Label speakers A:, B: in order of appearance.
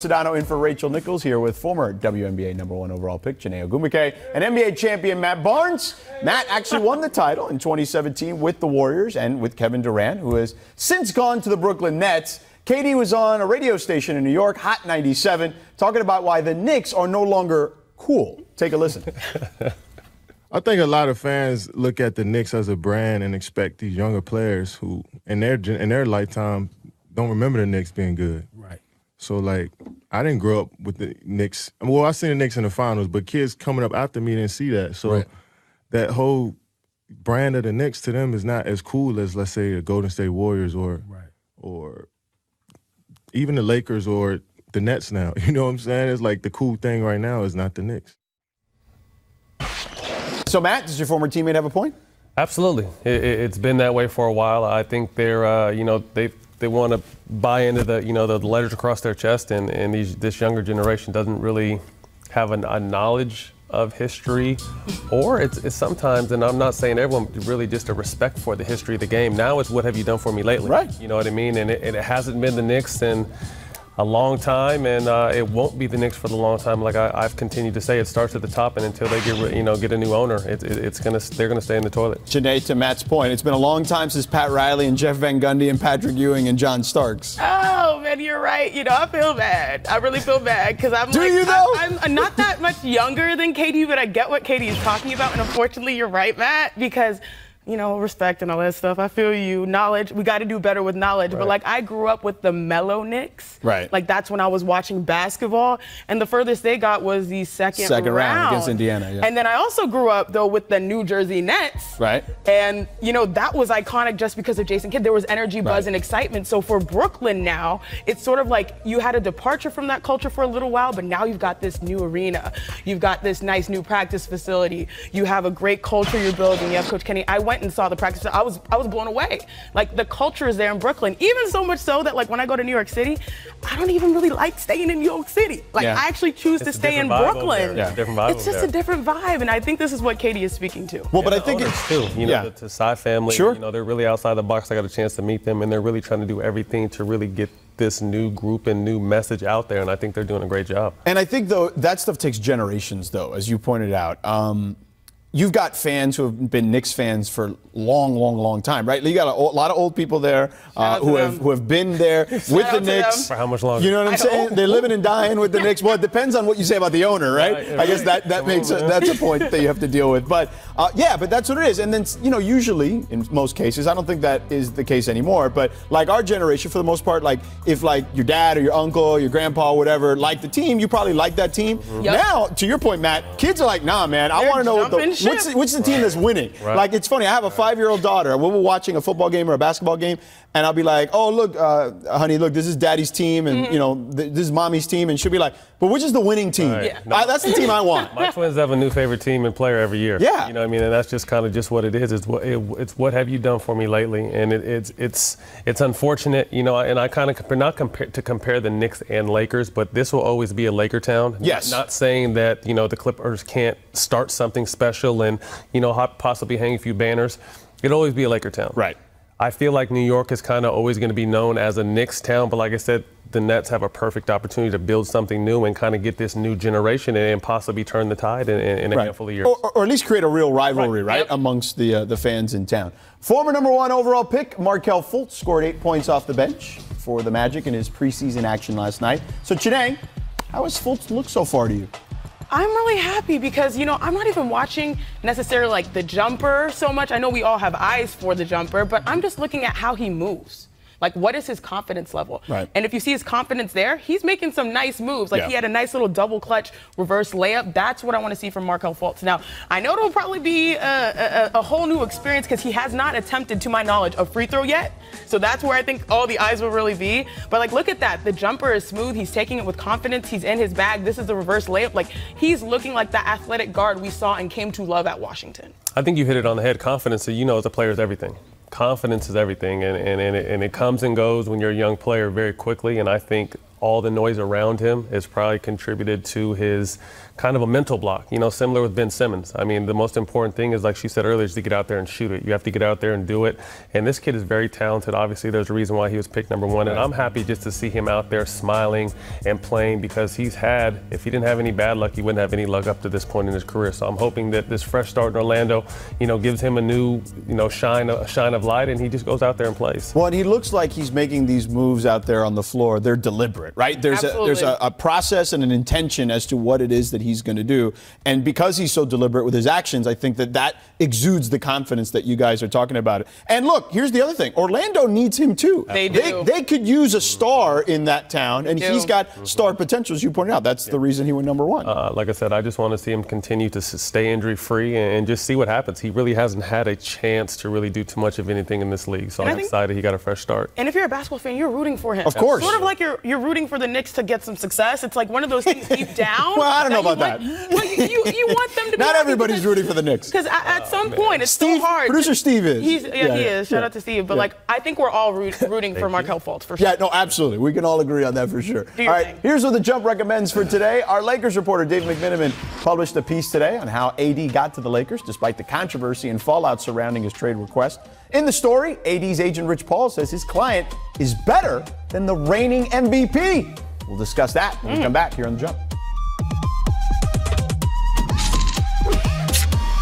A: Sedano in for Rachel Nichols here with former WNBA #1 overall pick Chiney Ogwumike and NBA champion Matt Barnes. Matt actually won the title in 2017 with the Warriors and with Kevin Durant, who has since gone to the Brooklyn Nets. Katie was on a radio station in New York, Hot 97, talking about why the Knicks are no longer cool. Take a listen.
B: I think a lot of fans look at the Knicks as a brand and expect these younger players who, in their lifetime, don't remember the Knicks being good.
C: Right.
B: So, like, I didn't grow up with the Knicks. Well, I seen the Knicks in the finals, but kids coming up after me didn't see that. So that whole brand of the Knicks to them is not as cool as, let's say, the Golden State Warriors or even the Lakers or the Nets now. You know what I'm saying? It's like the cool thing right now is not the Knicks.
A: So, Matt, does your former teammate have a point?
C: Absolutely. It's been that way for a while. I think they're, they want to buy into the letters across their chest, and this younger generation doesn't really have a knowledge of history, or it's sometimes, and I'm not saying everyone, really just a respect for the history of the game. Now it's what have you done for me lately?
A: Right.
C: You know what I mean? And it hasn't been the Knicks in a long time, and it won't be the Knicks for the long time. Like I've continued to say, it starts at the top, and until they get a new owner, they're gonna stay in the toilet.
A: Janae, to Matt's point, it's been a long time since Pat Riley and Jeff Van Gundy and Patrick Ewing and John Starks.
D: Oh man, you're right. I feel bad. I really feel bad because I'm not that much younger than Katie, but I get what Katie is talking about, and unfortunately, you're right, Matt, because. Respect and all that stuff. I feel you. Knowledge. We got to do better with knowledge. Right. But I grew up with the mellow Knicks.
A: Right.
D: That's when I was watching basketball, and the furthest they got was the second round
A: against Indiana. Yeah.
D: And then I also grew up though with the New Jersey Nets.
A: Right.
D: And that was iconic just because of Jason Kidd. There was energy, buzz, and excitement. So for Brooklyn now, it's sort of like you had a departure from that culture for a little while, but now you've got this new arena. You've got this nice new practice facility. You have a great culture you're building. You have Coach Kenny. I went and saw the practice. I was blown away. The culture is there in Brooklyn, even so much so that when I go to New York City, I don't even really like staying in New York City. I actually choose to stay in Brooklyn.
C: Yeah.
D: It's just a different vibe, and I think this is what Katie is speaking to.
A: Well, but I think it's
C: too. The Tsai family.
A: Sure.
C: They're really outside the box. I got a chance to meet them, and they're really trying to do everything to really get this new group and new message out there, and I think they're doing a great job.
A: And I think though that stuff takes generations, though, as you pointed out. You've got fans who have been Knicks fans for long time, right? You got a lot of old people there who have been there with the Knicks.
C: For how much longer?
A: You know what I'm saying? They're living and dying with the Knicks. Well, it depends on what you say about the owner, right? I guess that's a point that you have to deal with. But but that's what it is. And then usually in most cases, I don't think that is the case anymore. But our generation, for the most part, if your dad or your uncle, or your grandpa, or whatever, liked the team, you probably like that team. Mm-hmm. Yep. Now, to your point, Matt, kids are like, nah, man, I want to know what's the team that's winning. Right. It's funny. I have a 5-year-old daughter. We'll be watching a football game or a basketball game, and I'll be like, oh, look, honey, look, this is daddy's team, and, this is mommy's team. And she'll be like, but which is the winning team? Right. Yeah. That's the team I want.
C: My twins have a new favorite team and player every year.
A: Yeah.
C: You know what I mean? And that's just kind of just what it is. It's what have you done for me lately? And it's unfortunate, and I kind of compare the Knicks and Lakers, but this will always be a Laker town.
A: Yes.
C: Not saying that, the Clippers can't start something special and, possibly hang a few banners. It'll always be a Laker town.
A: Right.
C: I feel like New York is kind of always going to be known as a Knicks town, but like I said, the Nets have a perfect opportunity to build something new and kind of get this new generation and possibly turn the tide in a handful of years.
A: Or at least create a real rivalry, right? Amongst the fans in town. Former #1 overall pick, Markelle Fultz, scored 8 points off the bench for the Magic in his preseason action last night. So, Chiney, how has Fultz looked so far to you?
D: I'm really happy because, I'm not even watching necessarily the jumper so much. I know we all have eyes for the jumper, but I'm just looking at how he moves. What is his confidence level?
A: Right.
D: And if you see his confidence there, he's making some nice moves. He had a nice little double clutch reverse layup. That's what I want to see from Markelle Fultz. Now, I know it'll probably be a whole new experience because he has not attempted, to my knowledge, a free throw yet. So that's where I think all the eyes will really be. But look at that. The jumper is smooth. He's taking it with confidence. He's in his bag. This is a reverse layup. He's looking like the athletic guard we saw and came to love at Washington.
C: I think you hit it on the head. Confidence, as a player, is everything. Confidence is everything, and it comes and goes when you're a young player very quickly. And I think all the noise around him has probably contributed to his kind of a mental block, similar with Ben Simmons. I mean, the most important thing is, like she said earlier, is to get out there and shoot it. You have to get out there and do it. And this kid is very talented. Obviously, there's a reason why he was picked number 1. And I'm happy just to see him out there smiling and playing, because if he didn't have any bad luck, he wouldn't have any luck up to this point in his career. So I'm hoping that this fresh start in Orlando, gives him a new, shine of light, and he just goes out there and plays.
A: Well, and he looks like he's making these moves out there on the floor. They're deliberate, right? There's a process and an intention as to what it is that he's going to do. And because he's so deliberate with his actions, I think that exudes the confidence that you guys are talking about. And look, here's the other thing. Orlando needs him too.
D: They do.
A: They could use a star in that town, and he's got star potential, as you pointed out. That's the reason he went number 1.
C: Like I said, I just want to see him continue to stay injury-free and just see what happens. He really hasn't had a chance to really do too much of anything in this league, so I'm excited he got a fresh start.
D: And if you're a basketball fan, you're rooting for him.
A: Of course.
D: Sort of like you're rooting for the Knicks to get some success. It's like one of those things deep down.
A: Well, I don't know about that.
D: You want them to be
A: Not everybody's rooting for the Knicks.
D: Because at some point, it's so hard.
A: Producer Steve is.
D: He is. Shout out to Steve. But I think we're all rooting for Markelle Fultz for sure.
A: Yeah, no, absolutely. We can all agree on that for sure. All right, here's what the Jump recommends for today. Our Lakers reporter, Dave McMenamin, published a piece today on how AD got to the Lakers despite the controversy and fallout surrounding his trade request. In the story, AD's agent Rich Paul says his client is better than the reigning MVP. We'll discuss that when we come back here on The Jump.